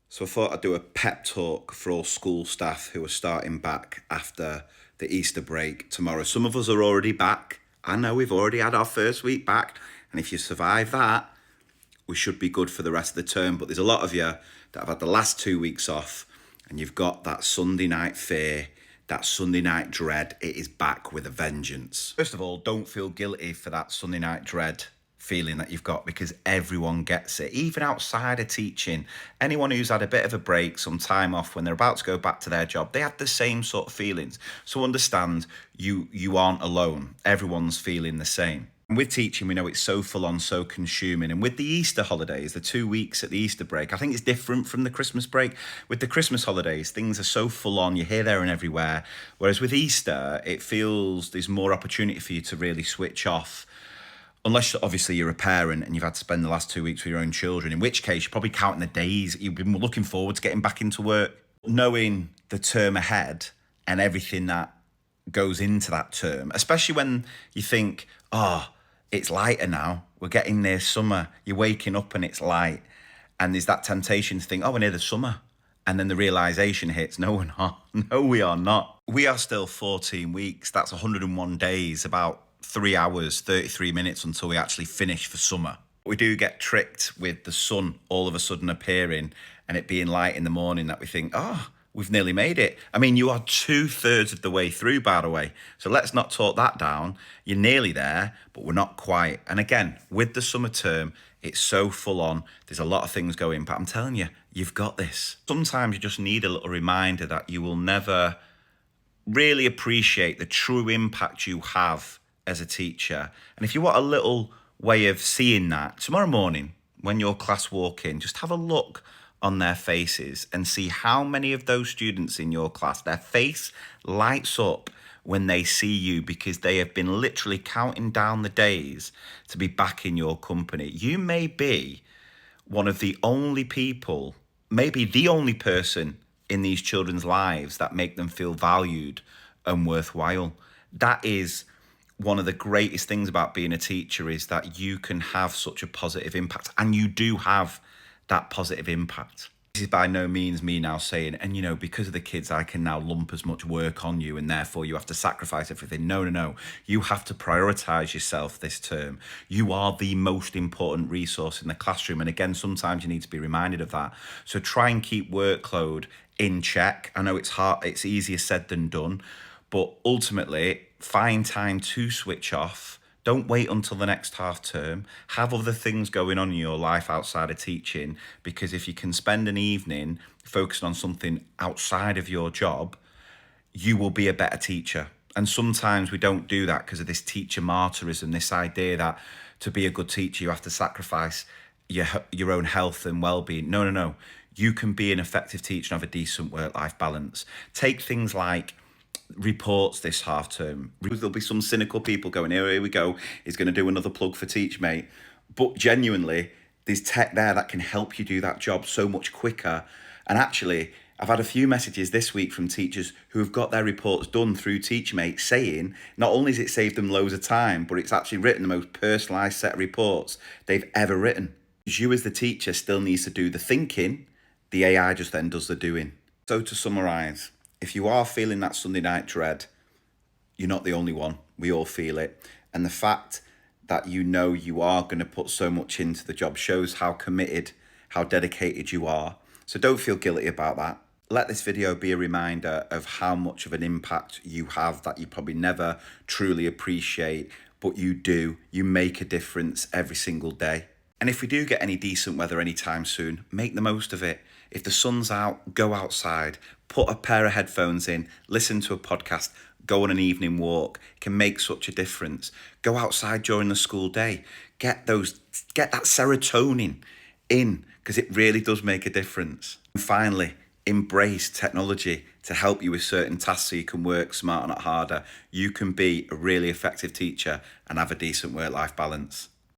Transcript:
So I thought I'd do a pep talk for all school staff who are starting back after the Easter break tomorrow. Some of us are already back. I know we've already had our first week back. And if you survive that, we should be good for the rest of the term. But there's a lot of you that have had the last 2 weeks off and you've got that Sunday night fear, that Sunday night dread. It is back with a vengeance. First of all, don't feel guilty for that Sunday night dread feeling that you've got, because everyone gets it, even outside of teaching. Anyone who's had a bit of a break, some time off, when they're about to go back to their job, they have the same sort of feelings. So understand, you aren't alone. Everyone's feeling the same. And with teaching, we know it's so full on, so consuming. And with the Easter holidays, the 2 weeks at the Easter break, I think it's different from the Christmas break. With the Christmas holidays, things are so full on, you're here, there, and everywhere. Whereas with Easter, it feels there's more opportunity for you to really switch off. Unless obviously you're a parent and you've had to spend the last 2 weeks with your own children, in which case you're probably counting the days. You've been looking forward to getting back into work. Knowing the term ahead and everything that goes into that term, especially when you think, oh, it's lighter now, we're getting near summer, you're waking up and it's light. And there's that temptation to think, oh, we're near the summer. And then the realization hits, no, we're not. No, we are not. We are still 14 weeks. That's 101 days, about 3 hours, 33 minutes until we actually finish for summer. We do get tricked with the sun all of a sudden appearing and it being light in the morning, that we think, oh, we've nearly made it. I mean, you are 2/3 of the way through, by the way. So let's not talk that down. You're nearly there, but we're not quite. And again, with the summer term, it's so full on. There's a lot of things going, but I'm telling you, you've got this. Sometimes you just need a little reminder that you will never really appreciate the true impact you have as a teacher. And if you want a little way of seeing that, tomorrow morning when your class walk in, just have a look on their faces and see how many of those students in your class, their face lights up when they see you, because they have been literally counting down the days to be back in your company. You may be one of the only people, maybe the only person in these children's lives that make them feel valued and worthwhile. That is one of the greatest things about being a teacher, is that you can have such a positive impact, and you do have that positive impact. This is by no means me now saying, and because of the kids, I can now lump as much work on you and therefore you have to sacrifice everything. No. You have to prioritize yourself this term. You are the most important resource in the classroom. And again, sometimes you need to be reminded of that. So try and keep workload in check. I know it's hard, it's easier said than done, but ultimately find time to switch off. Don't wait until the next half term. Have other things going on in your life outside of teaching, because if you can spend an evening focusing on something outside of your job, you will be a better teacher. And sometimes we don't do that because of this teacher martyrism, this idea that to be a good teacher, you have to sacrifice your own health and well-being. No. You can be an effective teacher and have a decent work-life balance. Take things like reports this half term. There'll be some cynical people going, here we go, he's going to do another plug for Teachmate. But genuinely, there's tech there that can help you do that job so much quicker. And actually, I've had a few messages this week from teachers who have got their reports done through Teachmate, saying not only has it saved them loads of time, but it's actually written the most personalised set of reports they've ever written. You as the teacher still needs to do the thinking, the AI just then does the doing. So to summarise, if you are feeling that Sunday night dread, you're not the only one. We all feel it. And the fact that you are going to put so much into the job shows how committed, how dedicated you are. So don't feel guilty about that. Let this video be a reminder of how much of an impact you have that you probably never truly appreciate, but you do. You make a difference every single day. And if we do get any decent weather anytime soon, make the most of it. If the sun's out, go outside, put a pair of headphones in, listen to a podcast, go on an evening walk. It can make such a difference. Go outside during the school day. Get that serotonin in, because it really does make a difference. And finally, embrace technology to help you with certain tasks so you can work smarter, not harder. You can be a really effective teacher and have a decent work-life balance.